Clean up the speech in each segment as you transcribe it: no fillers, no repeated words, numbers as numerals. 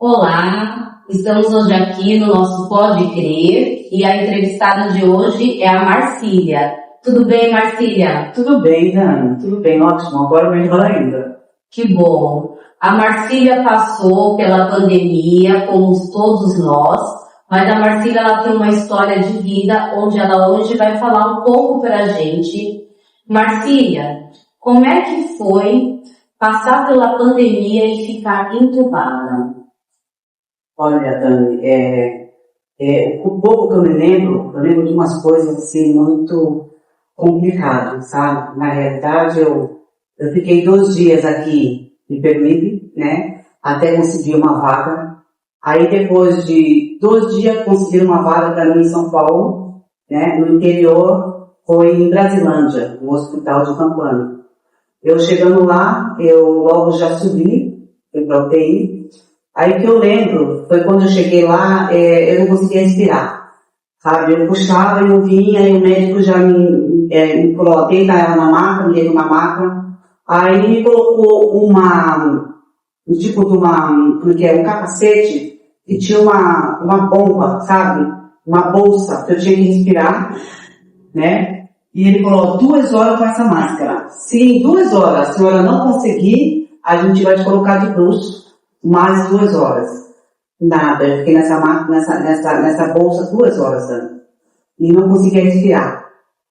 Olá, estamos hoje aqui no nosso Pode Crer e a entrevistada de hoje é a Marcília. Tudo bem, Marcília? Tudo bem, Dani. Tudo bem, ótimo. Agora melhor ainda. Que bom. A Marcília passou pela pandemia, como todos nós, mas a Marcília ela tem uma história de vida onde ela hoje vai falar um pouco pra gente. Marcília, como é que foi passar pela pandemia e ficar entubada? Olha, Dani, o pouco que eu lembro de umas coisas assim muito complicadas, sabe? Na realidade, eu fiquei 2 dias aqui em Peruíbe, né? Até conseguir uma vaga. Aí depois de 2 dias consegui uma vaga para mim em São Paulo, né? No interior, foi em Brasilândia, no hospital de Campanha. Eu chegando lá, eu logo já subi, fui para UTI. Aí que eu lembro, foi quando eu cheguei lá, eu não conseguia respirar, sabe? Eu puxava e não vinha, e o médico já me colocou, deita ela na maca, me deu uma maca. Aí me colocou um capacete, que tinha uma bomba, sabe? Uma bolsa, que eu tinha que respirar, né? E ele falou, 2 horas com essa máscara. Se em 2 horas a senhora não conseguir, a gente vai te colocar de bruxo. Mais 2 horas. Nada, eu fiquei nessa bolsa 2 horas, Ana, e não conseguia respirar.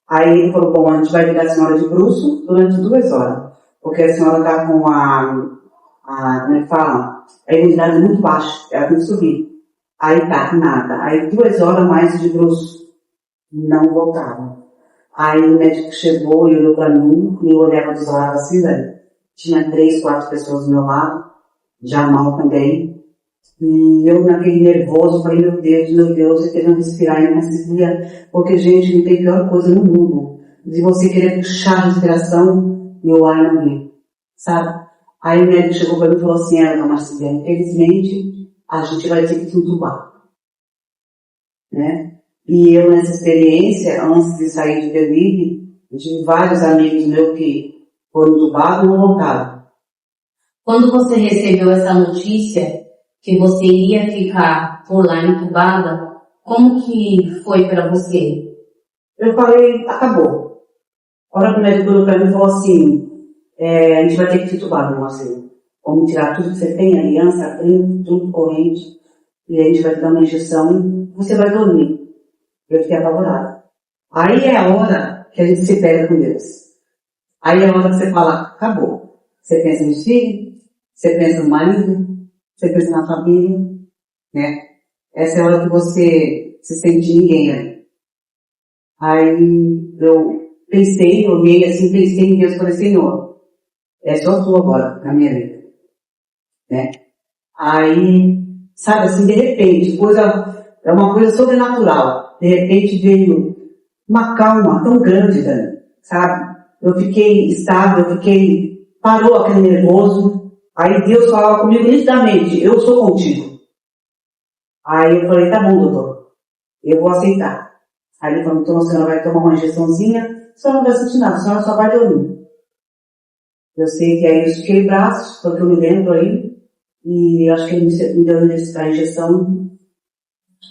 Aí ele falou, bom, a gente vai virar a senhora de bruxo durante 2 horas, porque a senhora está com como é que fala? A imunidade muito baixa, ela tem que subir. Aí tá, nada. Aí 2 horas mais de bruxo, não voltava. Aí o médico chegou e olhou para mim, e eu olhava dos lados assim, velho. Tinha 3, 4 pessoas do meu lado, já mal também, e eu naquele nervoso, falei, meu Deus, eu querendo respirar e não conseguia, porque, gente, não tem pior coisa no mundo, de você querer puxar a respiração e o ar não vir, sabe? Aí o médico chegou para mim e falou assim, Marcília, infelizmente, a gente vai ter que te entubar, né? E eu, nessa experiência, antes de sair de Peruíbe, eu tive vários amigos meus que foram entubados e não voltaram. Quando você recebeu essa notícia que você iria ficar por lá entubada, como que foi para você? Eu falei, acabou. A hora que o médico olhou para mim e falou assim, a gente vai ter que te entubar, meu Marcelo. Vamos tirar tudo que você tem, aliança, crime, tudo corrente, e a gente vai te dar uma injeção e você vai dormir. Eu fiquei apavorada. Aí é a hora que a gente se pega com Deus. Aí é a hora que você fala, acabou. Você pensa nos filhos, você pensa no marido, você pensa na família, né? Essa é a hora que você se sente ninguém, né? Aí eu pensei em Deus, falei, Senhor, é só tu agora na minha vida, né? Aí, sabe assim, de repente, é uma coisa sobrenatural. De repente veio uma calma tão grande, Dani, sabe? Eu fiquei estável, parou aquele nervoso. Aí Deus falava comigo nitidamente, eu sou contigo. Aí eu falei, tá bom, doutor, eu vou aceitar. Aí ele falou, então a senhora vai tomar uma injeçãozinha, a senhora não vai sentir nada, a senhora só vai dormir. Eu sei que aí eu estiquei braços, porque eu me lembro aí, e acho que ele me deu a injeção.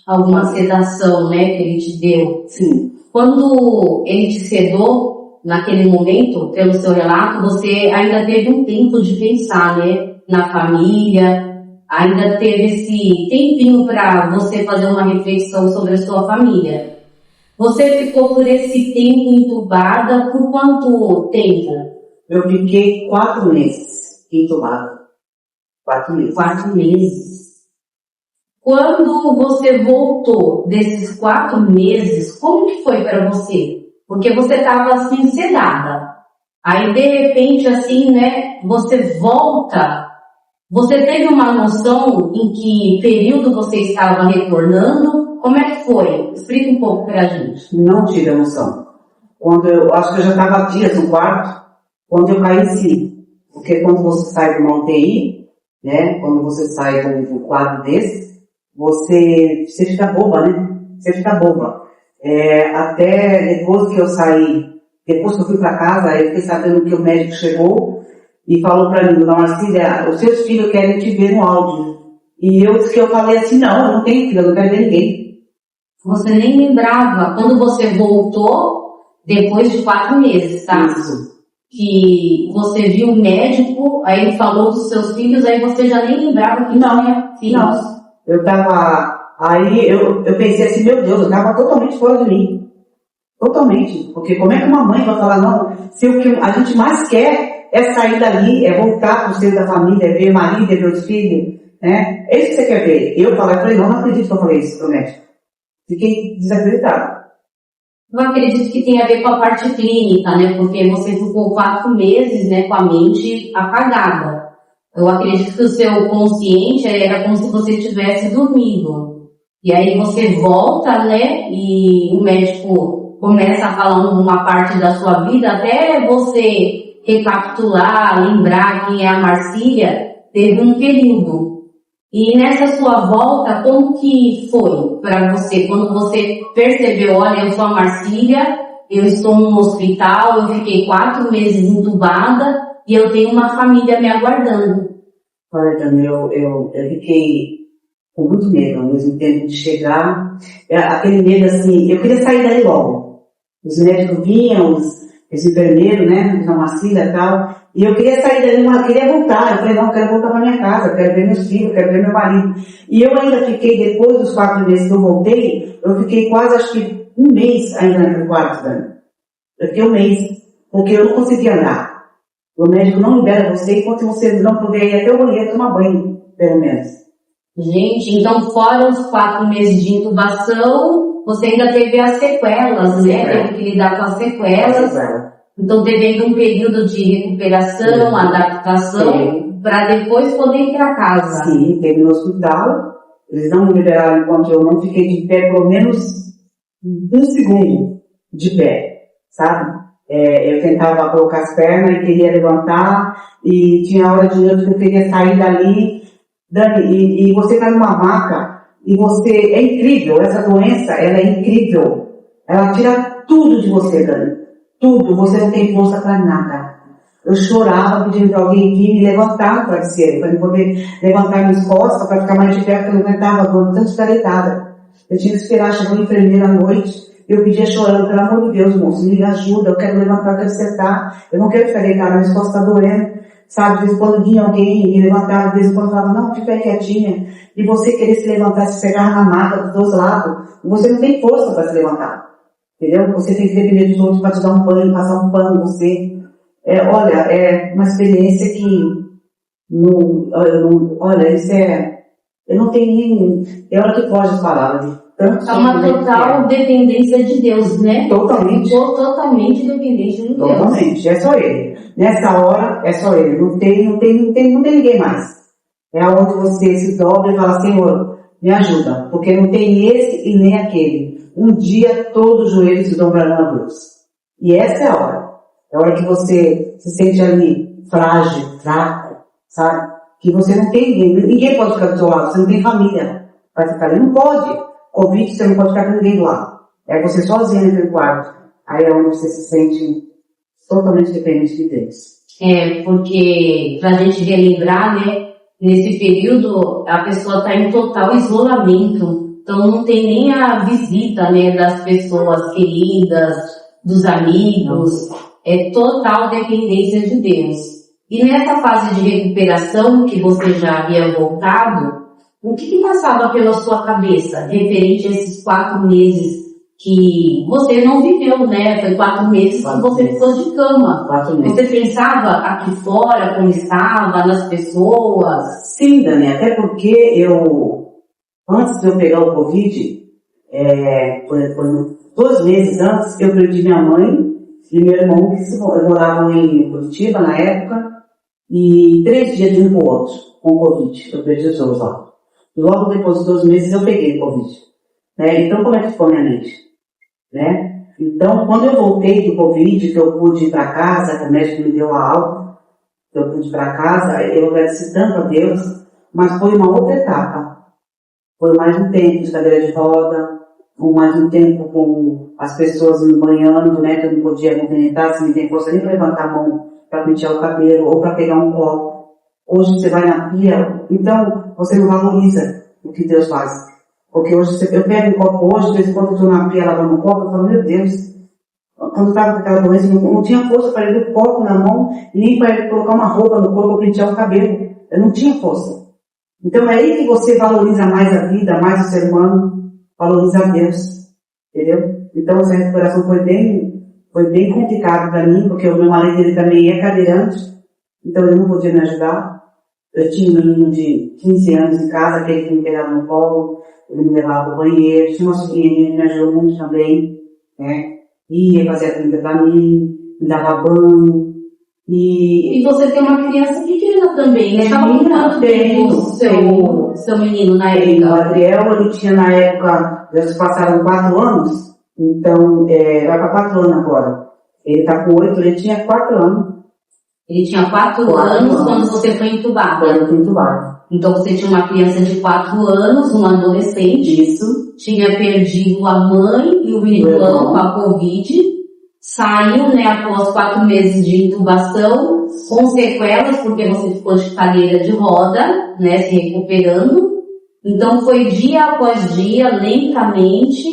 Alguma sedação, né, que ele te deu? Sim. Quando ele te sedou, naquele momento, pelo seu relato, você ainda teve um tempo de pensar, né, na família, ainda teve esse tempinho para você fazer uma reflexão sobre a sua família. Você ficou por esse tempo entubada por quanto tempo? Eu fiquei 4 meses entubada. 4 meses. 4 meses. Quando você voltou desses 4 meses, como que foi para você? Porque você estava assim, sedada. Aí, de repente, assim, né, você volta. Você teve uma noção em que período você estava retornando? Como é que foi? Explica um pouco pra gente. Não tive a noção. Acho que eu já estava há dias no quarto, quando eu caí em si. Porque quando você sai de uma UTI, né, quando você sai de um quadro desse, você fica boba, né? Você fica boba. Até depois que eu saí, depois que eu fui para casa, eu fiquei sabendo que o médico chegou e falou para mim, Marcília, os seus filhos querem te ver no áudio. E eu falei assim, não, eu não tenho filho, eu não quero ver ninguém. Você nem lembrava, quando você voltou, depois de 4 meses, tá? Isso. Que você viu o médico, aí ele falou dos seus filhos, aí você já nem lembrava que tinha filhos. Não. Aí eu pensei assim, meu Deus, eu tava totalmente fora de mim. Totalmente. Porque como é que uma mãe vai falar, não, se o que a gente mais quer é sair dali, é voltar pro seio da família, é ver marido, é ver os filhos, né? É isso que você quer ver. Eu falei, não acredito que eu falei isso pro médico. Fiquei desacreditado. Eu acredito que tem a ver com a parte clínica, né? Porque você ficou 4 meses, né, com a mente apagada. Eu acredito que o seu consciente era como se você tivesse dormido. E aí você volta, né, e o médico começa a falar uma parte da sua vida, até você recapitular, lembrar quem é a Marcília, teve um período. E nessa sua volta, como que foi para você? Quando você percebeu, olha, eu sou a Marcília, eu estou num hospital, eu fiquei 4 meses entubada e eu tenho uma família me aguardando. Olha, Dani, eu fiquei com muito medo ao mesmo tempo de chegar. Aquele medo assim, eu queria sair dali logo. Os médicos vinham, os enfermeiros, né, na Marcília e tal. E eu queria sair dali, eu queria voltar. Eu falei, não, eu quero voltar para minha casa, eu quero ver meus filhos, eu quero ver meu marido. E eu ainda fiquei, depois dos 4 meses que eu voltei, eu fiquei quase, acho que 1 mês ainda naquele quarto, Dani. Eu fiquei 1 mês, porque eu não conseguia andar. O médico não libera você enquanto você não puder ir até o banheiro tomar banho, pelo menos. Gente, então fora os 4 meses de intubação, você ainda teve as sequelas, né? Teve que lidar com as sequelas. Então teve ainda um período de recuperação, adaptação, para depois poder ir para casa. Sim, teve no hospital. Eles não me liberaram enquanto eu não fiquei de pé pelo menos 1 segundo de pé, sabe? Eu tentava colocar as pernas e queria levantar, e tinha hora de noite que eu queria sair dali. Dani, e você tá numa maca, e você, é incrível, essa doença, ela é incrível. Ela tira tudo de você, Dani. Tudo, você não tem força para nada. Eu chorava pedindo para alguém vir me levantar no travesseiro, para eu poder levantar minhas costas, para ficar mais de pé, porque eu não aguentava a dor, tanto ficar deitada. Eu tinha que esperar chegar uma enfermeira à noite. Eu pedia chorando, pelo amor de Deus, moço, me ajuda, eu quero levantar, eu quero sentar, eu não quero ficar deitada, minha costas está doendo, sabe? De vez em quando vinha alguém me levantava, de vez em quando falava, não, fica aí quietinha, e você querer se levantar, se pegar na maca dos 2 lados, você não tem força para se levantar, entendeu? Você tem que depender dos outros para te dar um banho, passar um pano em você. Olha, é uma experiência que, olha, isso eu não tenho nem, é hora que foge as palavras. É uma total dependência de Deus, né? Totalmente. Ficou totalmente dependente de Deus. Totalmente, é só Ele. Nessa hora, é só Ele. Não tem ninguém mais. É onde você se dobra e fala, Senhor, me ajuda. Porque não tem esse e nem aquele. Um dia todos os joelhos se dobrarão a Deus. E essa é a hora. É a hora que você se sente ali frágil, fraco, sabe? Que você não tem ninguém pode ficar do seu lado, você não tem família. Vai ficar ali, não pode. Covid, você não pode ficar com ninguém do lado. É você sozinha naquele quarto. Aí é onde você se sente totalmente dependente de Deus. Porque pra gente relembrar, né, nesse período a pessoa está em total isolamento. Então não tem nem a visita, né, das pessoas queridas, dos amigos. É total dependência de Deus. E nessa fase de recuperação que você já havia voltado, o que passava pela sua cabeça referente a esses 4 meses que você não viveu, né? Foi 4 meses que você ficou de cama. 4 meses. Você pensava aqui fora, como estava, nas pessoas? Sim, Dani, até porque antes de eu pegar o Covid, foi 2 meses antes, eu perdi minha mãe e meu irmão, que moravam em Curitiba na época, e 3 dias de um pro outro, com o Covid. Eu perdi os 2 lá. Logo depois de 2 meses eu peguei o Covid. Né? Então como é que ficou a minha mente? Né? Então quando eu voltei do Covid, que eu pude ir para casa, que o médico me deu a alta, que eu pude ir para casa, eu agradeci tanto a Deus, mas foi uma outra etapa. Foi mais um tempo de cadeira de roda, mais um tempo com as pessoas me banhando, né? Que eu não podia movimentar, se não tem força nem para levantar a mão para pentear o cabelo ou para pegar um copo. Hoje você vai na pia, então você não valoriza o que Deus faz. Porque hoje, eu pego um copo hoje, de vez em quando eu estou na pia lavando um copo, eu falo, meu Deus, quando eu estava com aquela doença, não tinha força para ir com o copo na mão, nem para colocar uma roupa no corpo ou pentear o cabelo. Eu não tinha força. Então é aí que você valoriza mais a vida, mais o ser humano, valoriza a Deus. Entendeu? Então essa recuperação foi bem complicada para mim, porque o meu marido ele também é cadeirante, então ele não podia me ajudar. Eu tinha um menino de 15 anos em casa, aquele que me pegava no colo, ele me levava para o banheiro, tinha uma sobrinha que me ajudou muito também, né? Ia fazer a comida para mim, me dava banho. E você tem uma criança pequena também, né? Estava com quanto tempo seu menino na época? O Adriel, ele tinha na época, já se passaram 4 anos, então, vai para 4 anos agora. Ele está com 8, ele tinha 4 anos. Ele tinha 4 anos quando você foi entubada. Quando eu fui entubada. Então você tinha uma criança de 4 anos, um adolescente. Isso. Tinha perdido a mãe e o irmão com a Covid. Saiu, né, após 4 meses de intubação, com sequelas, porque você ficou de cadeira de roda, né, se recuperando. Então foi dia após dia, lentamente,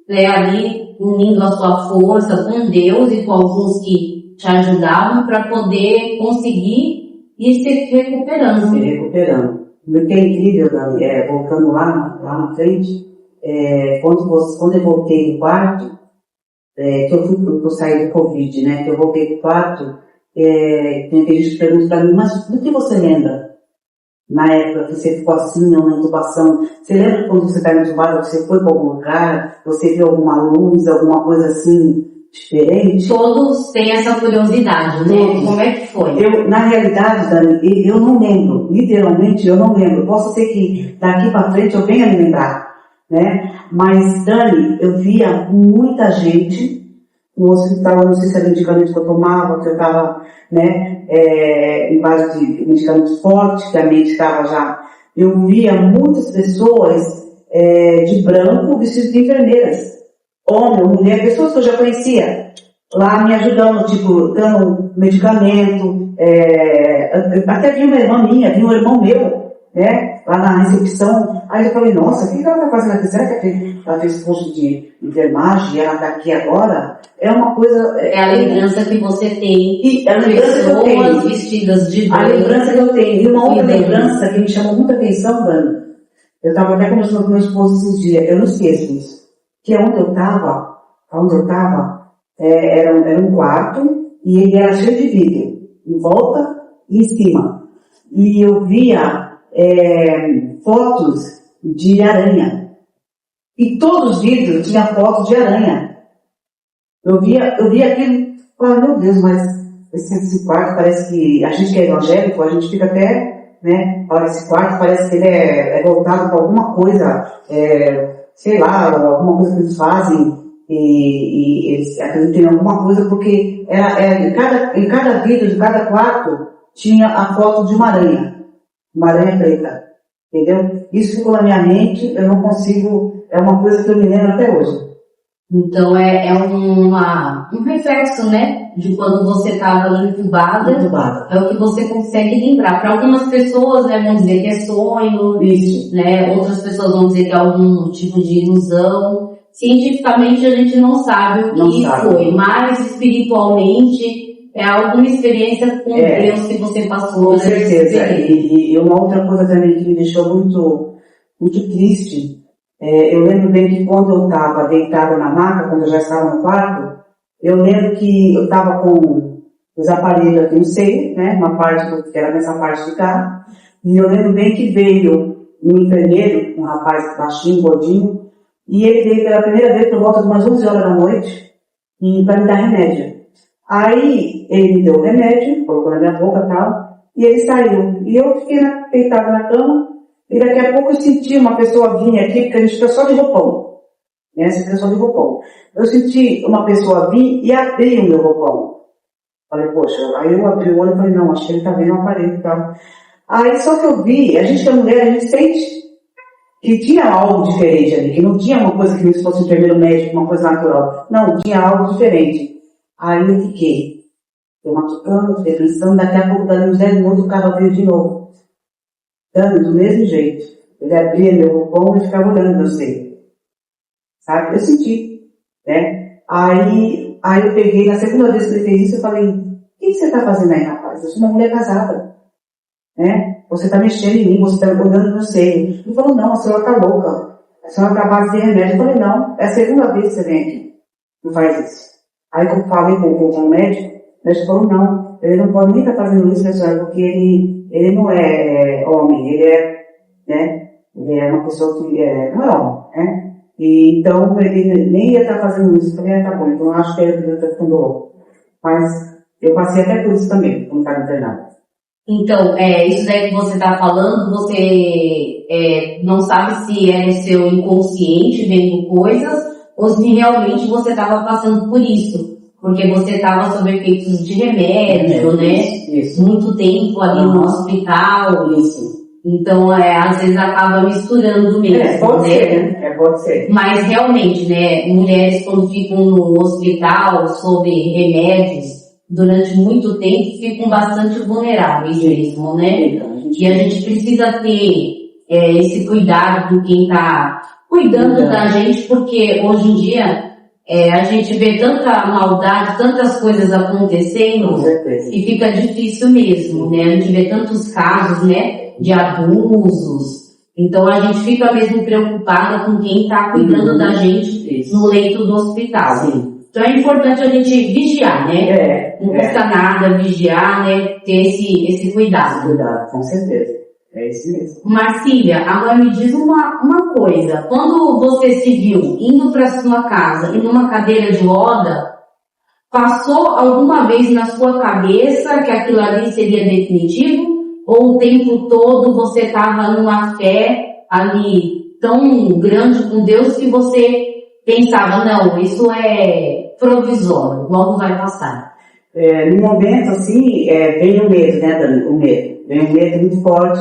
né, ali unindo a sua força com Deus e com alguns que te ajudavam para poder conseguir ir se recuperando. Se recuperando. O que é incrível, Dani, voltando lá na frente, quando eu voltei do quarto, que eu saí do Covid, né, que eu voltei do quarto, tem aqueles que perguntam para mim, mas do que você lembra? Na época que você ficou assim, na intubação, você lembra quando você está entubado, você foi para algum lugar, você viu alguma luz, alguma coisa assim, diferente? Todos têm essa curiosidade, né? Todos. Como é que foi? Na realidade, Dani, eu não lembro, literalmente eu não lembro. Posso ser que daqui para frente eu venha me lembrar, né? Mas, Dani, eu via muita gente no hospital, eu não sei se era medicamento que eu tomava, que eu estava, né, em base de medicamentos fortes, que a mente estava já. Eu via muitas pessoas de branco vestidas de enfermeiras. Homem, mulher, pessoas que eu já conhecia, lá me ajudando, tipo, dando medicamento, até vi uma irmã minha, vi um irmão meu, né, lá na recepção. Aí eu falei, nossa, o que ela está fazendo aqui? Será que ela fez curso de enfermagem e ela está aqui agora? É uma coisa... É a lembrança que você tem. E a lembrança que eu tenho. Pessoas vestidas de branco. A lembrança que eu tenho. E uma outra lembrança que me chamou muita atenção, Dani, eu estava até conversando com meu esposo esses dias, eu não esqueço isso, que onde eu estava, era um quarto e ele era cheio de vidro, em volta e em cima. E eu via fotos de aranha. E todos os vidros tinham fotos de aranha. Eu via aquilo, falei, meu Deus, mas esse quarto parece que, a gente que é evangélico, a gente fica até, né, olha, esse quarto parece que ele é voltado para alguma coisa, sei lá, alguma coisa que eles fazem, e eles acreditam em alguma coisa, porque em cada vidro de cada quarto tinha a foto de uma aranha preta, entendeu? Isso ficou na minha mente, eu não consigo, é uma coisa que eu me lembro até hoje. Então um reflexo, né, de quando você estava entubada, é o que você consegue lembrar. Para algumas pessoas, né, vão dizer que é sonho, Isso. né, outras pessoas vão dizer que é algum tipo de ilusão. Cientificamente a gente não sabe o que foi, mas espiritualmente é alguma experiência com Deus que você passou. Com certeza. E uma outra coisa também que me deixou muito, muito triste, eu lembro bem que quando eu estava deitada na maca, quando eu já estava no quarto, eu lembro que eu estava com os aparelhos aqui no seio, né, uma parte que era nessa parte de cá, e eu lembro bem que veio um enfermeiro, um rapaz baixinho, gordinho, e ele veio pela primeira vez por volta de umas 11 horas da noite, para me dar remédio. Aí ele me deu o remédio, colocou na minha boca e tal, e ele saiu. E eu fiquei deitada na cama, e daqui a pouco eu senti uma pessoa vir aqui, porque a gente fica só de roupão. Né? Você fica só de roupão. Eu senti uma pessoa vir e abrir o meu roupão. Falei, poxa, aí eu abri o olho e falei, não, acho que ele tá vendo o aparelho e tal. Aí só que eu vi, a gente que é mulher, a gente sente que tinha algo diferente ali, que não tinha uma coisa que nem fosse um enfermeiro médico, uma coisa natural. Não, tinha algo diferente. Aí eu fiquei machucando, fiquei pensando, daqui a pouco, dali uns 10 minutos, o cara veio de novo. Dando do mesmo jeito. Ele abria meu roupão e ficava olhando meu seio. Sabe? Eu senti, né? Aí eu peguei, na segunda vez que ele fez isso, eu falei, o que você está fazendo aí, rapaz? Eu sou uma mulher casada, né? Você está mexendo em mim, você está olhando no meu seio. Ele falou, não, a senhora está louca. A senhora está à base de remédio. Eu falei, não, é a segunda vez que você vem aqui. Não faz isso. Aí eu falei com o médico falou, não, ele não pode nem estar fazendo isso, né, senhora, porque ele não é homem, ele é, né? Ele é uma pessoa que não é homem, né? E então ele nem ia estar fazendo isso. Eu falei, tá bom, então eu acho que ele está ficando louco. Mas eu passei até por isso também, quando estava internado. Então, isso daí que você está falando, você não sabe se é o seu inconsciente vendo coisas ou se realmente você estava passando por isso. Porque você estava sob efeitos de remédio, né? Isso. Muito tempo ali no hospital. Isso. Então, às vezes acaba misturando mesmo, pode ser, né? Pode ser. Mas realmente, né, mulheres quando ficam no hospital sob remédios durante muito tempo ficam bastante vulneráveis mesmo, né? E a gente precisa ter esse cuidado com quem está cuidando da gente, porque hoje em dia a gente vê tanta maldade, tantas coisas acontecendo e fica difícil mesmo, né? A gente vê tantos casos, né, de abusos. Então a gente fica mesmo preocupada com quem está cuidando da gente no leito do hospital. Sim. Então é importante a gente vigiar, né? Não custa nada vigiar, né? Ter esse cuidado. Cuidado, com certeza. É isso mesmo. Marcília, agora me diz uma coisa. Quando você se viu indo para sua casa em uma cadeira de roda, passou alguma vez na sua cabeça que aquilo ali seria definitivo? Ou o tempo todo você estava numa fé ali tão grande com Deus que você pensava, não, isso é provisório, logo vai passar? No momento, assim, vem o medo, né, Dani? O medo. Vem um medo muito forte,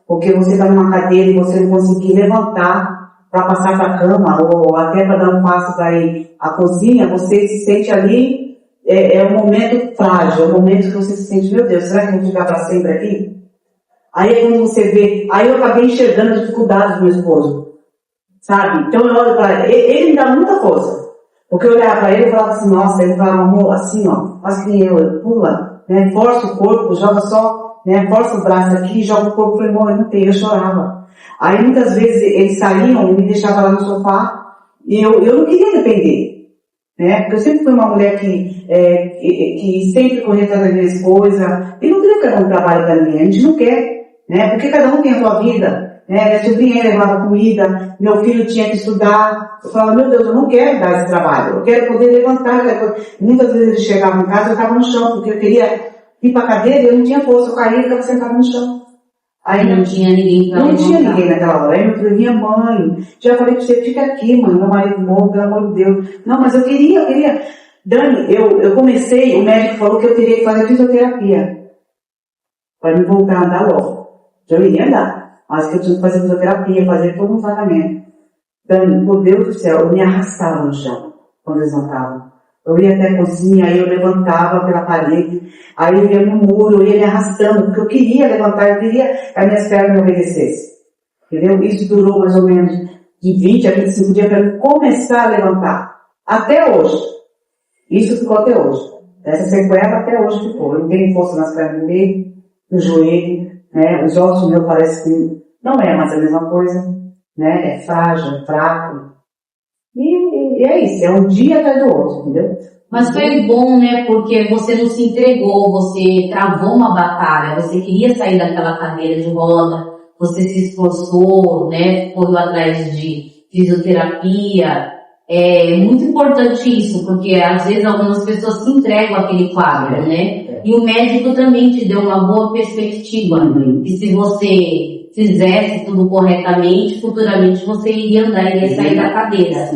porque você está numa cadeira e você não conseguir levantar para passar para a cama ou até para dar um passo para ir à cozinha, você se sente ali, é um momento frágil, é um momento que você se sente, meu Deus, será que eu vou ficar para sempre aqui? Aí quando você vê, aí eu acabei enxergando as dificuldades do meu esposo, sabe? Então eu olho para ele me dá muita força, porque eu olhava para ele e falava assim, nossa, ele falava, amor, assim, ó, faz que eu, pula, né, força o corpo, joga só, né, força o braço aqui, joga o corpo, eu falei, não tem, eu chorava. Aí muitas vezes eles saíam e me deixavam lá no sofá, e eu não queria depender, né, porque eu sempre fui uma mulher que sempre corria atrás das minhas coisas, e não queria que cada um trabalhe para mim, a gente não quer, né, porque cada um tem a sua vida, né, minha sobrinha levava comida, meu filho tinha que estudar, eu falava, meu Deus, eu não quero dar esse trabalho, eu quero poder levantar, muitas vezes eles chegavam em casa, eu estava no chão, porque eu queria ir para a cadeira e eu não tinha força, eu caía e ficava sentada no chão. Aí não tinha ninguém para Não tinha ninguém naquela hora. Aí eu falei, minha mãe, já falei pra você, fica aqui, mãe, meu marido morto, pelo amor de Deus. Não, mas eu queria. Dani, eu comecei, o médico falou que eu teria que fazer fisioterapia para me voltar a andar logo. Já eu iria andar, mas que eu tinha que fazer fisioterapia, fazer todo um tratamento. Dani, por Deus do céu, eu me arrastava no chão quando eles voltavam. Eu ia até a cozinha, aí eu levantava pela parede, aí eu ia no muro, eu ia me arrastando, porque eu queria levantar, eu queria que as minhas pernas me obedecessem. Entendeu? Isso durou mais ou menos de 20 a 25 dias para eu começar a levantar. Até hoje. Isso ficou até hoje. Essa sequela até hoje ficou. Eu não tenho força nas pernas do meio, no joelho, né? Os ossos meus parecem que não é mais a mesma coisa, né? É frágil, é fraco. E é isso, é um dia atrás do outro, entendeu? Mas foi bom, né? Porque você não se entregou, você travou uma batalha, você queria sair daquela cadeira de roda, você se esforçou, né? Correu atrás de fisioterapia. É muito importante isso, porque às vezes algumas pessoas se entregam àquele quadro, né? E o médico também te deu uma boa perspectiva. E se você fizesse tudo corretamente, futuramente você iria andar, iria sair da cadeira.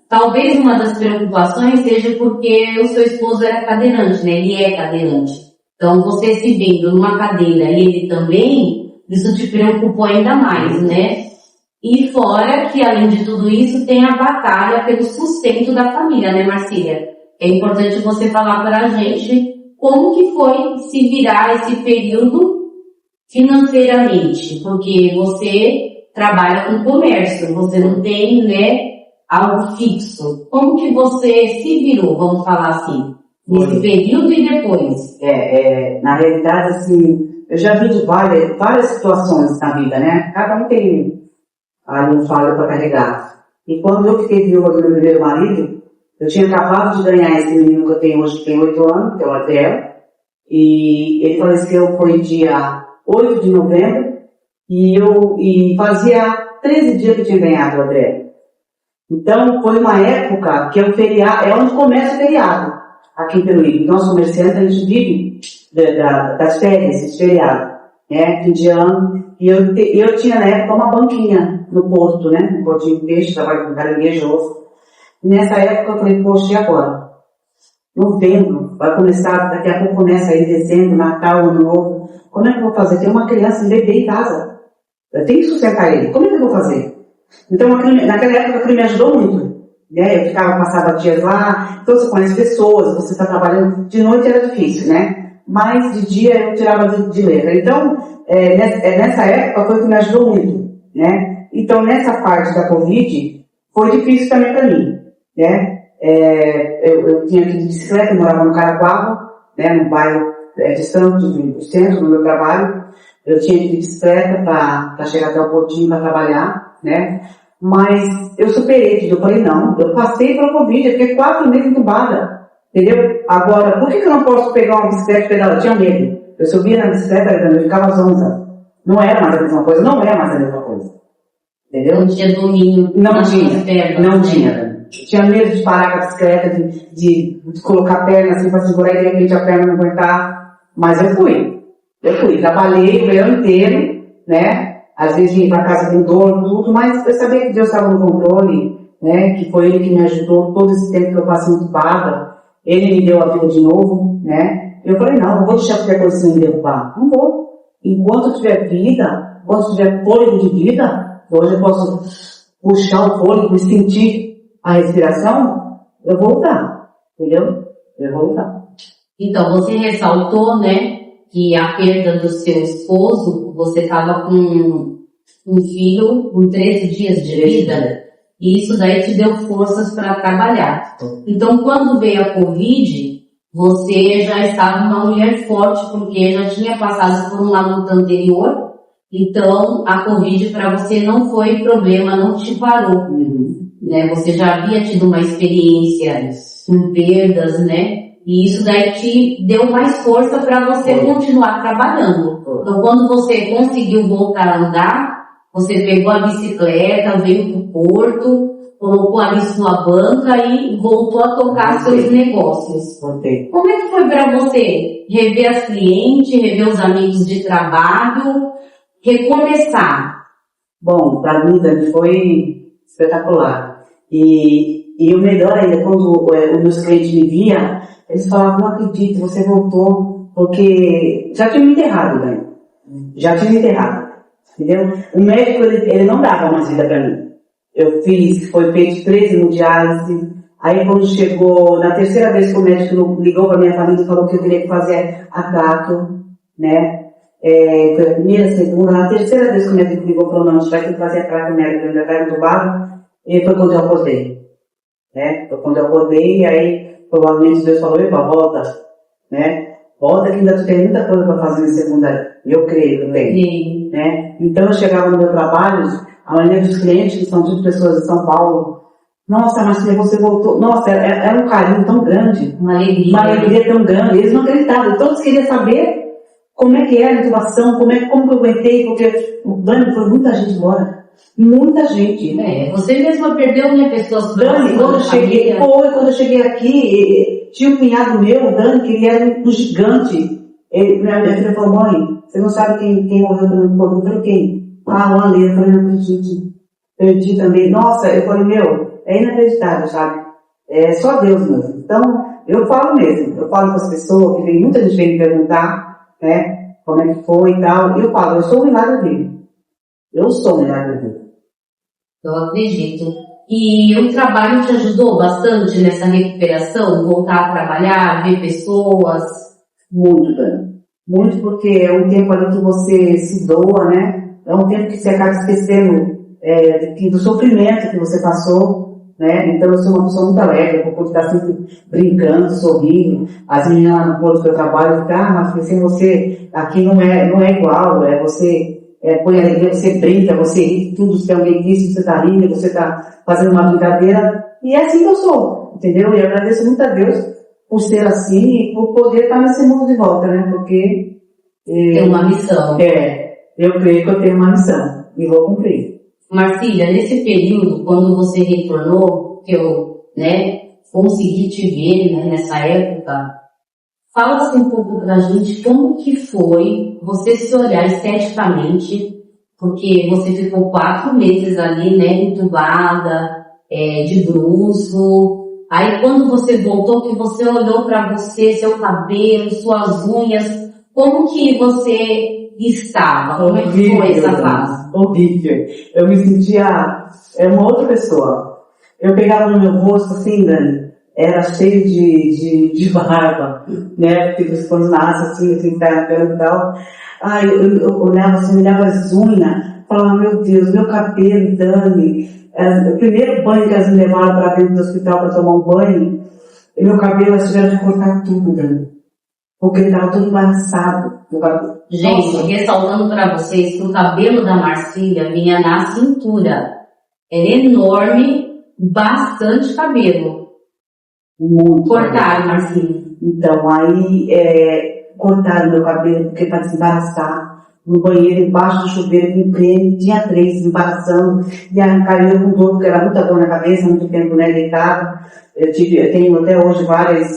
Talvez uma das preocupações seja porque o seu esposo era cadeirante, né? Ele é cadeirante. Então você se vendo numa cadeira e ele também, isso te preocupou ainda mais, né? E fora que, além de tudo isso, tem a batalha pelo sustento da família, né, Marcília? É importante você falar para a gente como que foi se virar esse período financeiramente, porque você trabalha com comércio, você não tem, né, algo fixo. Como que você se virou, vamos falar assim, nesse período e depois? Na realidade, assim, eu já vi de várias situações na vida, né? Cada um tem ali um fardo para carregar. E quando eu fiquei viúva do meu primeiro marido, eu tinha acabado de ganhar esse menino que eu tenho hoje, que tem 8 anos, que é o Adriel, e ele faleceu foi dia 8 de novembro, e fazia 13 dias que eu tinha ganhado o Adriel. Então, foi uma época que é o feriado, é onde começa o feriado, aqui em Peruíbe. Nós comerciantes, a gente vive das férias, esse feriado, né, fim de ano. E eu tinha na época uma banquinha no porto, né, no portinho de peixe, trabalho com caranguejo. E nessa época eu falei, poxa, e agora? Novembro, vai começar, daqui a pouco começa aí dezembro, Natal, Ano Novo. Como é que eu vou fazer? Tem uma criança, um bebê em casa. Eu tenho que sustentar ele. Como é que eu vou fazer? Então, naquela época, aquilo me ajudou muito. Né? Eu passava dias lá, então você conhece pessoas, você está trabalhando. De noite era difícil, né? Mas de dia eu tirava de letra. Então, nessa época foi o que me ajudou muito, né? Então, nessa parte da Covid, foi difícil também para mim, né? Eu tinha que ir de bicicleta, eu morava no Caraguá, né? No bairro distante do centro do meu trabalho. Eu tinha que ir de bicicleta para chegar até o portinho para trabalhar, né? Mas eu superei, eu falei, não, eu passei pela Covid, eu fiquei 4 meses entubada, entendeu? Agora, por que eu não posso pegar uma bicicleta e pedalar? Eu tinha medo. Eu subia na bicicleta, eu ficava zonza. Não era mais a mesma coisa, não é mais a mesma coisa. Entendeu? Não tinha domínio. Não tinha, pernas, não né? tinha. Tinha medo de parar com a bicicleta, de colocar a perna assim para segurar e de repente a perna não aguentar. Mas eu fui, trabalhei o verão inteiro, né? Às vezes ia para casa com dor, tudo, mas eu sabia que Deus estava no controle, né? Que foi Ele que me ajudou todo esse tempo que eu passei entubada. Ele me deu a vida de novo, né? Eu falei, não vou deixar qualquer coisa me derrubar. Não vou. Enquanto eu tiver vida, enquanto eu tiver fôlego de vida, hoje eu posso puxar o fôlego e sentir a respiração, eu vou lutar, entendeu? Eu vou lutar. Então, você ressaltou, né, que a perda do seu esposo, você estava com um filho com 13 dias de vida, e isso daí te deu forças para trabalhar. Então, quando veio a Covid, você já estava uma mulher forte, porque já tinha passado por uma luta anterior, então a Covid para você não foi problema, não te parou. Né? Você já havia tido uma experiência com perdas, né? E isso daí te deu mais força para você continuar trabalhando. Então, quando você conseguiu voltar a andar, você pegou a bicicleta, veio pro porto, colocou ali sua banca e voltou a tocar seus negócios. Como é que foi para você rever as clientes, rever os amigos de trabalho, recomeçar? Bom, para mim, Dani, foi espetacular. E o melhor ainda, quando os meus clientes me viam, eles falavam, não acredito, você voltou, porque já tinha me enterrado, Dani. Já tinha me enterrado. Entendeu? O médico, ele não dava mais vida para mim. Eu foi feito 13 hemodiálise. Aí quando chegou, na terceira vez que o médico ligou para minha família e falou que eu teria que fazer a trato, né? Foi a primeira, segunda, na terceira vez que o médico ligou e falou, não, a gente vai ter que fazer a trato médico, ainda está entubado. E foi quando eu acordei. Né? Foi quando eu acordei, e aí provavelmente Deus falou, epa, volta, né? Volta que ainda tu tem muita coisa para fazer na segunda. Eu creio também. Né? Então eu chegava no meu trabalho, a maioria dos clientes, que são tudo pessoas de São Paulo, nossa, Marcinha, você voltou. Nossa, era um carinho tão grande. Uma alegria tão grande. Eles não acreditavam. Todos queriam saber como é que era a intubação, como que eu aguentei, porque o Dani foi muita gente embora. Muita gente. Você mesma perdeu, né, pessoas. Dani, quando eu cheguei aqui, tinha um cunhado meu, Dani, que ele era um gigante. Minha filha falou, mãe, você não sabe quem morreu no povo? Eu falei, quem? O Ale. Eu falei, não acredito. Perdi também. Nossa, eu falei, meu, é inacreditável, sabe? É só Deus mesmo. Então, eu falo mesmo. Eu falo com as pessoas, que muita gente vem me perguntar, né, como é que foi e tal. E eu falo, eu sou o milagre dele. Eu sou o milagre dele. Eu acredito. E o trabalho te ajudou bastante nessa recuperação? Voltar a trabalhar, ver pessoas? Muito, Dani. Muito porque é um tempo ali que você se doa, né? É um tempo que você acaba esquecendo do sofrimento que você passou, né? Então eu sou uma pessoa muito alegre, eu vou estar sempre brincando, sorrindo. As meninas lá no posto que eu trabalho ficam, mas sem você, aqui não é igual, você põe alegria, você brinca, você ri, tudo se alguém disse, você está rindo, você está fazendo uma brincadeira, e é assim que eu sou, entendeu? E eu agradeço muito a Deus por ser assim e por poder estar nesse mundo de volta, né? Porque tem uma missão. Eu creio que eu tenho uma missão e vou cumprir. Marcília, nesse período, quando você retornou, que eu, consegui te ver, nessa época, fala assim um pouco pra gente como que foi você se olhar esteticamente, porque você ficou 4 meses ali, entubada, de bruço. Aí quando você voltou, que você olhou pra você, seu cabelo, suas unhas, como que você estava? Como é que foi essa fase? Horrível. Eu me sentia uma outra pessoa. Eu pegava no meu rosto assim, Dani, era cheio de barba, né? Porque quando nasce assim, tá na pele e tal. Ai, eu olhava assim, olhava as unhas, falava, meu Deus, meu cabelo, Dani. O primeiro banho que elas me levaram para dentro do hospital para tomar um banho, e meu cabelo, elas tiveram que cortar tudo, Dani. Porque ele estava todo embaraçado. Gente, ressaltando para vocês que o cabelo da Marcília vinha na cintura. Era enorme, bastante cabelo. Muito. Cortaram, Marcília. Então, aí cortaram meu cabelo porque para desembaraçar. No banheiro, embaixo do chuveiro, com creme, tinha 3 embaraçando. E aí caiu com dor, porque era muita dor na cabeça, muito tempo, deitado. Eu tenho até hoje várias...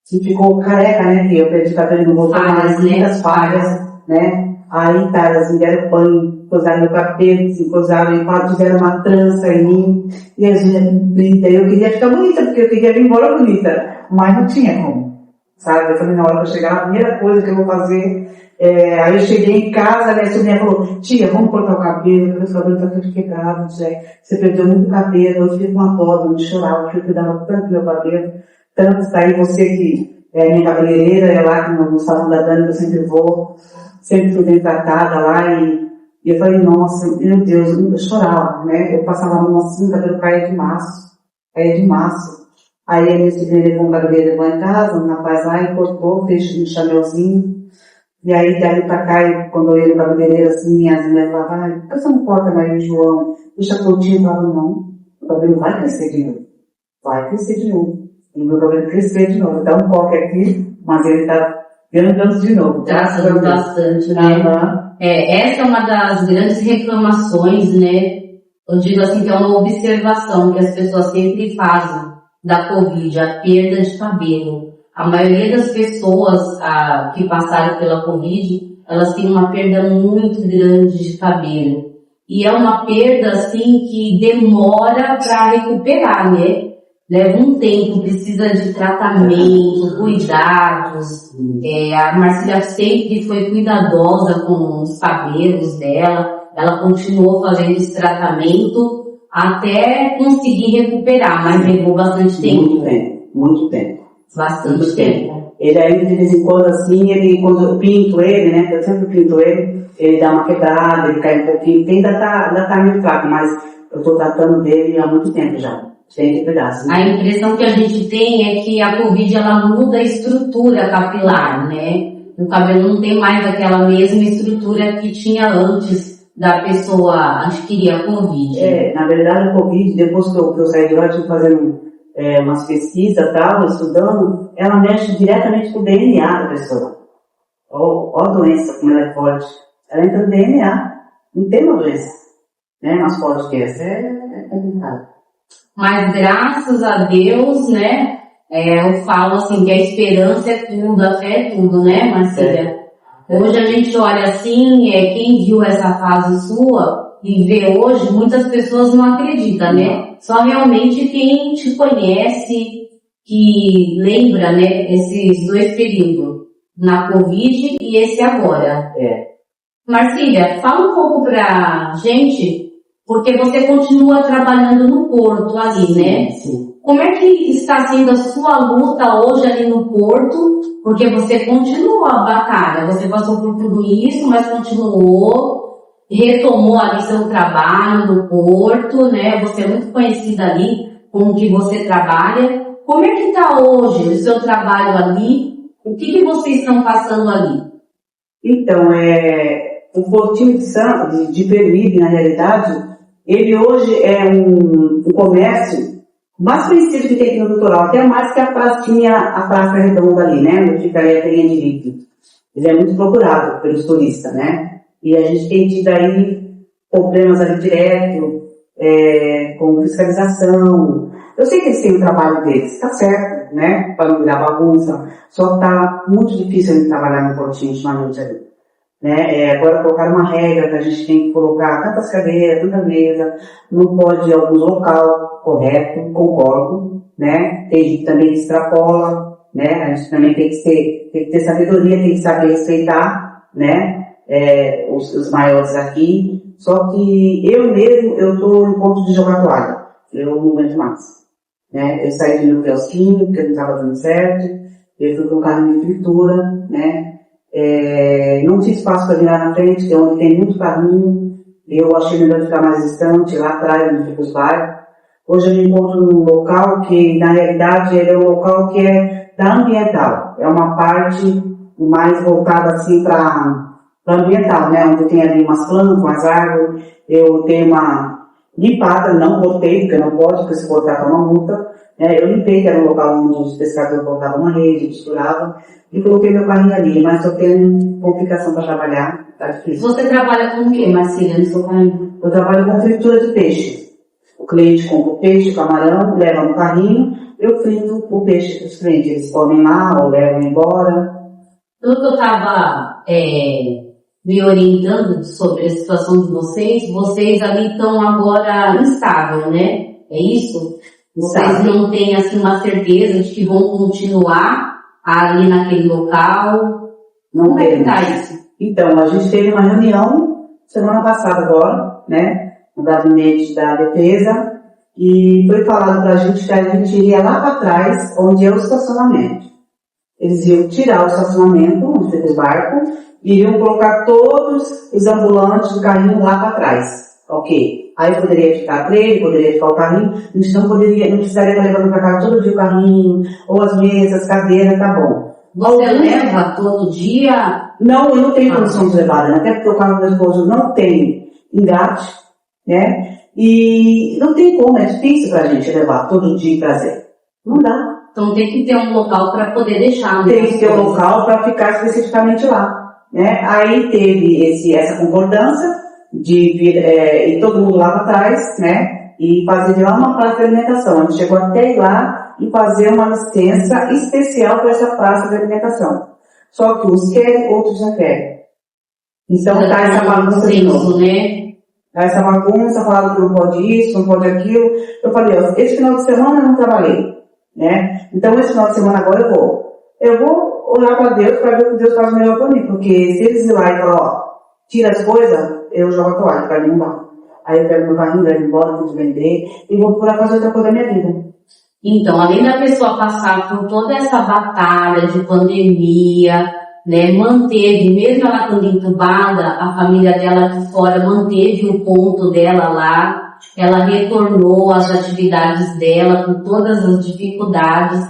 que ficou careca, né? Que eu perdi cabelo no rosto, mas muitas falhas, né? Aí tá, elas me deram banho, cosaram meu cabelo, fizeram uma trança em mim, e as unhas bonitas. Eu queria ficar bonita, porque eu queria vir embora bonita, mas não tinha como, sabe? Eu falei, na hora que eu chegar, a primeira coisa que eu vou fazer, aí eu cheguei em casa, né? A sobrinha falou, tia, vamos cortar o cabelo, meu cabelo tá tudo quebrado, você perdeu muito cabelo, eu fiquei com uma dó, eu chorava, porque eu cuidava tanto do meu cabelo. Tanto está aí você que é minha cabeleireira, é lá no salão da Dani, eu sempre vou, sempre fui bem tratada lá, e eu falei, nossa, meu Deus, eu chorava, né? Eu passava a mão assim, o cabelo caía de maço. Aí a minha sobrinha levou um cabeleireiro lá em casa, um rapaz lá e cortou, fez um chanelzinho, e aí dali pra cá, quando eu ia no cabeleireiro assim, minhas mulheres falavam, ai, por que você não corta mais o João? Deixa curtinho, eu falava, não, o cabelo vai crescer de novo. Vai crescer de novo. E o meu cabelo crescer de novo. Dá um coque aqui, mas ele tá ganhando de novo. Gastando bastante, né? Essa é uma das grandes reclamações, né? Eu digo assim que é uma observação que as pessoas sempre fazem da Covid, a perda de cabelo. A maioria das pessoas que passaram pela Covid, elas têm uma perda muito grande de cabelo. E é uma perda, assim, que demora para recuperar, né? Leva um tempo, precisa de tratamento, cuidados. A Marcília sempre foi cuidadosa com os cabelos dela. Ela continuou fazendo esse tratamento até conseguir recuperar, mas levou bastante tempo. Muito tempo. Bastante tempo. Ele aí, de vez em quando, assim, quando eu pinto ele, né, eu sempre pinto ele dá uma quebrada, ele cai um pouquinho, ainda tá meio fraco, mas eu tô tratando dele há muito tempo já. Tem pedaço, né? A impressão que a gente tem é que a Covid, ela muda a estrutura capilar, né? O cabelo não tem mais aquela mesma estrutura que tinha antes da pessoa adquirir a Covid. Na verdade, a Covid, depois que eu saí de lá, tive fazendo umas pesquisas, tal, estudando, ela mexe diretamente com o DNA da pessoa. Ó a doença, como ela é forte. Ela entra no DNA, não tem uma doença, né, mais forte que essa. É complicado. Mas graças a Deus, né, eu falo assim que a esperança é tudo, a fé é tudo, né, Marcília? Hoje a gente olha assim, quem viu essa fase sua e vê hoje, muitas pessoas não acreditam, né? Só realmente quem te conhece, que lembra, né, esses 2 períodos, na Covid e esse agora. Marcília, fala um pouco pra gente, porque você continua trabalhando no porto ali, né? Sim. como é que está sendo a sua luta hoje ali no Porto? Porque você continuou a batalha, você passou por tudo isso, mas continuou, retomou ali seu trabalho no Porto, né? Você é muito conhecida ali com o que você trabalha. Como é que está hoje o seu trabalho ali? O que vocês estão passando ali? Então, o Portinho de Peruíbe, na realidade, ele hoje é um comércio mais conhecido que tem aqui no litoral, até mais que a Praça Redonda ali, né? Onde fica ali a Feirinha de Líquido. Ele é muito procurado pelos turistas, né? E a gente tem tido aí problemas ali direto, com fiscalização. Eu sei que eles têm o trabalho deles, tá certo, né? Para não virar bagunça. Só que tá muito difícil a gente trabalhar no Portinho ultimamente ali. Né? Agora colocar uma regra que a gente tem que colocar tantas cadeiras, tanta mesa, não pode ir a alguns local, correto, concordo, né? Tem gente também que extrapola, né? A gente também tem que ter sabedoria, tem que saber respeitar, né? Os maiores aqui. Só que eu mesmo, eu tô no ponto de jogar toalha. Eu não aguento mais, né? Eu saí do meu quiosquinho, porque não estava dando certo. Eu fui com carrinho de fritura, né? Não tinha espaço para virar na frente, que é onde tem muito carrinho. Eu achei melhor ficar mais distante, lá atrás, onde fica os bairros. Hoje eu me encontro num local que, na realidade, ele é um local que é da ambiental. É uma parte mais voltada, assim, para ambiental, né? Onde tem ali umas plantas, umas árvores. Eu tenho uma limpada, não cortei, porque não pode, porque se cortar tá uma multa. Eu limpei, que era um local onde os pescadores botavam uma rede, misturavam, e coloquei meu carrinho ali, mas eu tenho complicação para trabalhar, tá difícil. Você trabalha com o que, Marcília, no seu carrinho? Eu trabalho com fritura de peixe. O cliente compra o peixe, camarão, leva no carrinho, eu frito o peixe para os clientes. Eles comem lá ou levam embora. Pelo que eu estava me orientando sobre a situação de vocês ali estão agora instável, né? É isso? Vocês não têm assim uma certeza de que vão continuar ali naquele local? Não é que tá isso? Então, a gente teve uma reunião semana passada agora, né? No gabinete da defesa, e foi falado pra gente que a gente iria lá para trás, onde é o estacionamento. Eles iam tirar o estacionamento, onde fica os barcos, e iriam colocar todos os ambulantes do carrinho lá para trás. Ok. Aí poderia ficar trailer, poderia ficar o carrinho, a gente não precisaria estar levando para casa todo dia o carrinho, ou as mesas, cadeiras, tá bom. Você leva todo dia? Não, eu não tenho condição de levar, né? Até porque o carro do meu esposo não tem engate, né? E não tem como, é difícil pra gente levar todo dia e trazer. Não dá. Então tem que ter um local para poder deixar. Tem que ter um local para ficar especificamente lá, né? Aí teve essa concordância de vir, e todo mundo lá para trás, né? E fazer lá uma praça de alimentação. A gente chegou até ir lá e fazer uma licença especial para essa praça de alimentação. Só que uns querem, outros não querem. Então tá essa bagunça de novo. Né? Tá essa bagunça, falaram que não pode isso, não pode aquilo. Eu falei, ó, esse final de semana eu não trabalhei, né? Então esse final de semana agora eu vou. Eu vou orar para Deus para ver o que Deus faz melhor para mim. Porque se eles ir lá e falar, ó, tira as coisas, eu jogo a toalha, para mim não dá. Aí eu pego meu carrinho, levo embora, vou vender e vou procurar fazer outra coisa da minha vida. Então, além da pessoa passar por toda essa batalha de pandemia, né, manteve, mesmo ela estando entubada, a família dela aqui fora manteve o ponto dela lá, ela retornou às atividades dela com todas as dificuldades,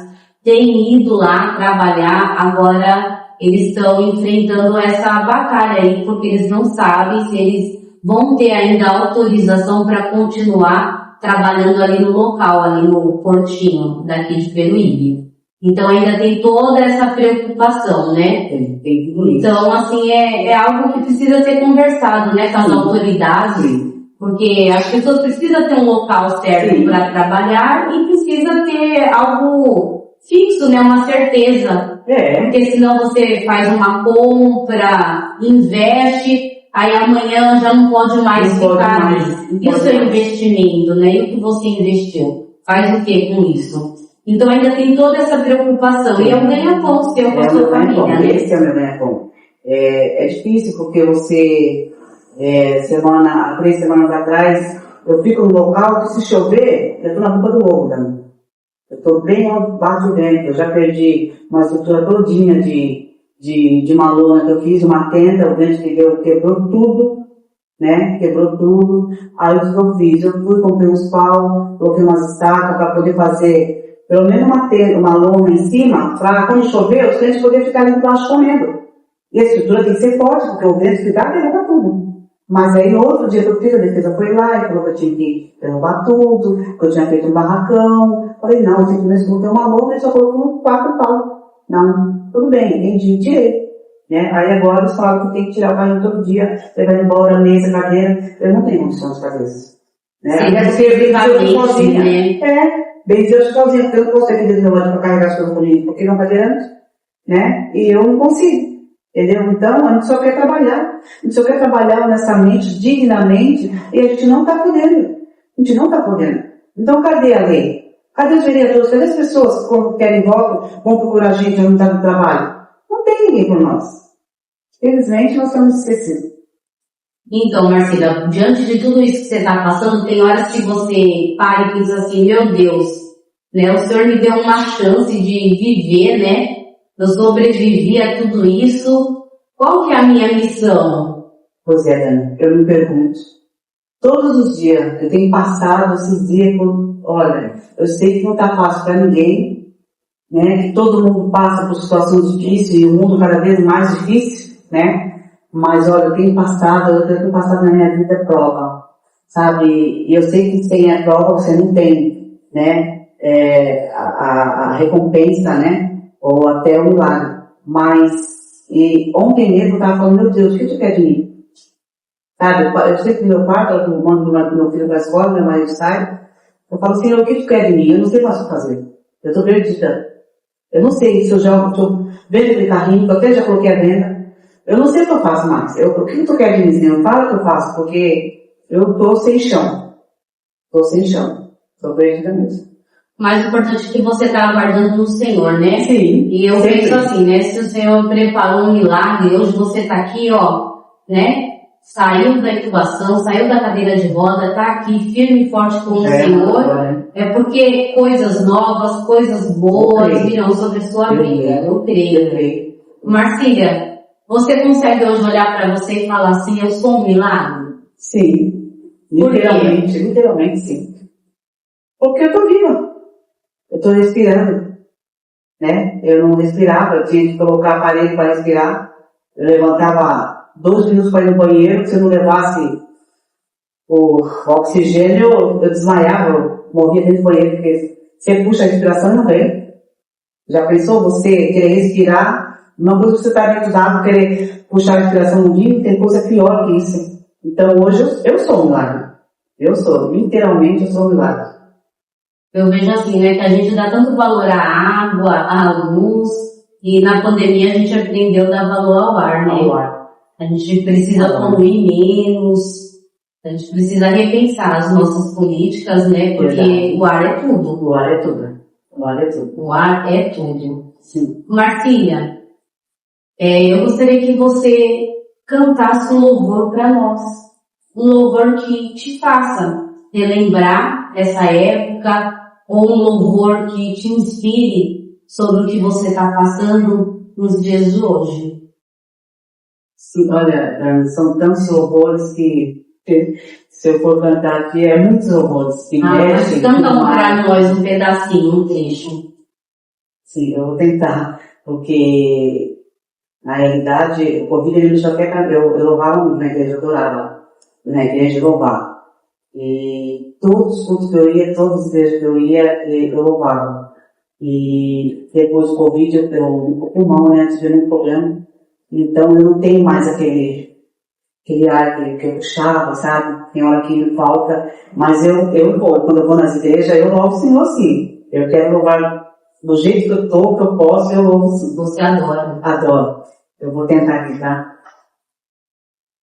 tem ido lá trabalhar, agora eles estão enfrentando essa batalha aí, porque eles não sabem se eles vão ter ainda autorização para continuar trabalhando ali no local, ali no portinho daqui de Peruíbe. Então ainda tem toda essa preocupação, né? Tem tudo isso. Então, assim, é algo que precisa ser conversado, né, com as autoridades, porque as pessoas precisam ter um local certo para trabalhar e precisa ter algo fixo, né, uma certeza. Porque senão você faz uma compra, investe, aí amanhã já não pode mais ficar. E o seu investimento, né? E o que você investiu? Faz o que com isso? Então ainda tem toda essa preocupação. E é um ganha-pão seu com a sua família, né? Esse é o meu ganha-pão. É difícil porque você, 3 semanas atrás, eu fico no local que se chover, eu tô na boca do ovo também. Eu estou bem abaixo dentro. Eu já perdi uma estrutura todinha de uma lona que eu fiz, uma tenda, o vento que deu, quebrou tudo, né? Quebrou tudo. Aí o que eu fiz? Eu fui, comprei uns pau, coloquei umas estacas para poder fazer pelo menos uma tenda, uma lona em cima, para quando chover, os clientes poderem ficar ali embaixo comendo. E a estrutura tem que ser forte, porque o vento que dá, derruba tudo. Mas aí no outro dia que eu fiz, a defesa foi lá e falou que eu tinha que derrubar tudo, que eu tinha feito um barracão. Falei, não, eu simplesmente coloquei uma lona e só colocou 4 pau. Não, tudo bem, entendi, tirei. Né? Aí agora eles falam que tem que tirar o carrinho todo dia, levar embora, mesa, cadeira. Eu não tenho condições de fazer isso. Né? Sim, deve ser sozinha, né? Bem dizer, eu sozinha, porque eu não posso ter que desnudar para carregar as coisas comigo, porque não está adiante, né? E eu não consigo. Entendeu? Então, a gente só quer trabalhar. A gente só quer trabalhar honestamente, dignamente, e a gente não está podendo. A gente não está podendo. Então, cadê a lei? Cadê os vereadores? Cadê as pessoas que, quando querem voto, vão procurar a gente onde está no trabalho? Não tem ninguém por nós. Felizmente, nós estamos esquecidos. Então, Marcília, diante de tudo isso que você está passando, tem horas que você para e diz assim, meu Deus, né? O Senhor me deu uma chance de viver, né? Eu sobrevivi a tudo isso. Qual que é a minha missão? Pois é, Dani, eu me pergunto. Todos os dias, eu tenho passado esses dias por... Olha, eu sei que não está fácil para ninguém, né? Que todo mundo passa por situações difíceis e o mundo cada vez mais difícil, né? Mas olha, eu tenho passado na minha vida prova, sabe? E eu sei que sem a prova você não tem, né? A recompensa, né? Ou até o milagre. Mas, e ontem mesmo eu estava falando, meu Deus, o que tu quer de mim? Sabe, eu sei que no meu quarto, eu mando meu filho para a escola, meu marido sai, eu falo, Senhor, o que tu quer de mim? Eu não sei mais o que fazer. Eu estou perdida. Eu não sei se eu já estou vendo aquele carrinho, que eu até já coloquei a venda. Eu não sei o que eu faço mais. O que tu quer de mim, Senhor? Fala o que eu faço, porque eu estou sem chão. Estou sem chão. Estou perdida mesmo. Mas o importante é que você está aguardando no Senhor, né? Sim. E eu sempre. penso assim, né? Se o Senhor preparou um milagre, hoje você está aqui, ó, né? Saiu da intubação, saiu da cadeira de roda, está aqui firme e forte com o Senhor. É porque coisas novas, coisas boas virão sobre a sua vida. Eu creio. Marcília, você consegue hoje olhar para você e falar assim, eu sou um milagre? Sim. Literalmente sim. Porque eu estou viva. Eu estou respirando, né? Eu não respirava, eu tinha que colocar aparelho para respirar. Eu levantava 12 minutos para ir no banheiro, se eu não levasse o oxigênio, eu desmaiava, eu morria dentro do banheiro, porque você puxa a respiração e não vem. Já pensou você querer respirar? Uma coisa você está dentro da água, querer puxar a respiração no dia, tem coisa pior que isso. Então hoje eu sou um milagre. Literalmente eu sou um milagre. Eu vejo assim, né, que a gente dá tanto valor à água, à luz, e na pandemia a gente aprendeu a dar valor ao ar, né? A gente precisa poluir menos, a gente precisa repensar as nossas políticas, né? Porque o ar é tudo. O ar é tudo. O ar é tudo. O ar é tudo. Sim. Marcília, eu gostaria que você cantasse um louvor para nós. Um louvor que te faça relembrar essa época, ou um louvor que te inspire sobre o que você está passando nos dias de hoje. Sim, olha, são tantos louvores que se eu for cantar aqui, é muitos louvores que mexem. Canta para nós um pedacinho, um trecho. Sim, eu vou tentar, porque na realidade o Covid ele só quer cantar. Eu louvava muito na igreja, eu adorava na igreja louvar. E todos os cultos que eu ia, todas as igrejas que eu ia, eu louvava. E depois do Covid, o pulmão, né, tive um problema. Então eu não tenho mais aquele ar que eu puxava, sabe? Tem hora que me falta. Mas quando eu vou nas igrejas, eu louvo o Senhor sim. Eu quero louvar do jeito que eu tô, que eu posso, eu louvo o Senhor. Você adora. Adoro. Eu vou tentar aqui, tá?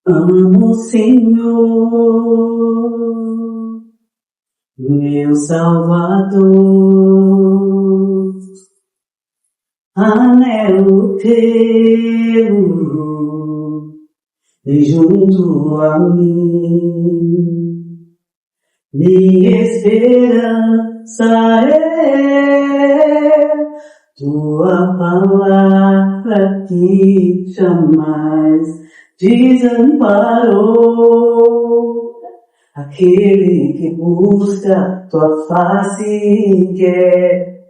Amo o Senhor, meu Salvador, anelo tê-lo junto a mim, minha esperança é tua palavra que jamais desamparou. Aquele que busca tua face quer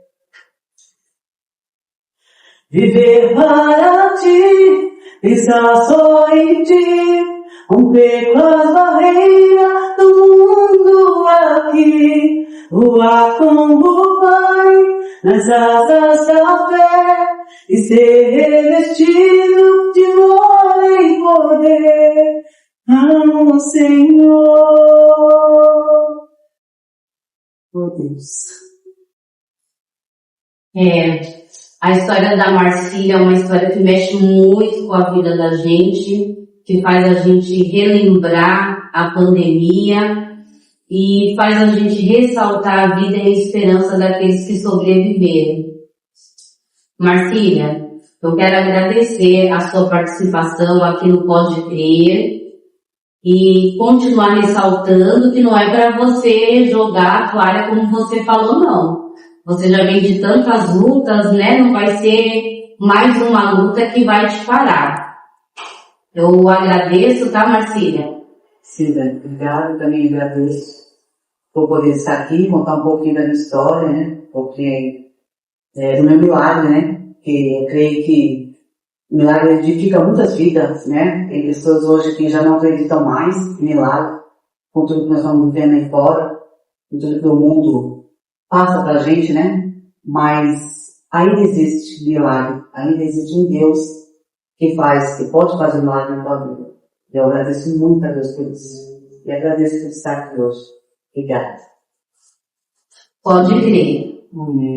viver para ti, pensar só em ti, romper com as barreiras do mundo aqui, voar como o Pai nas asas da fé e ser revestido de glória e poder. Amo o Senhor. Oh Deus. A história da Marcília é uma história que mexe muito com a vida da gente, que faz a gente relembrar a pandemia e faz a gente ressaltar a vida e a esperança daqueles que sobreviveram. Marcília, eu quero agradecer a sua participação aqui no Pode Crer e continuar ressaltando que não é para você jogar a toalha como você falou, não. Você já vem de tantas lutas, né? Não vai ser mais uma luta que vai te parar. Eu agradeço, tá, Marcília? Cida, obrigado, também agradeço por poder estar aqui, contar um pouquinho da minha história, né? Porque do meu milagre, né? Que eu creio que o milagre edifica muitas vidas, né? Tem pessoas hoje que já não acreditam mais em milagre, com tudo que nós estamos vivendo aí fora, com tudo que o mundo passa pra gente, né? Mas ainda existe milagre, ainda existe um Deus que pode fazer milagre na tua vida. Eu agradeço muito a Deus por isso. E agradeço por estar aqui hoje. Obrigada. Pode crer. Amém.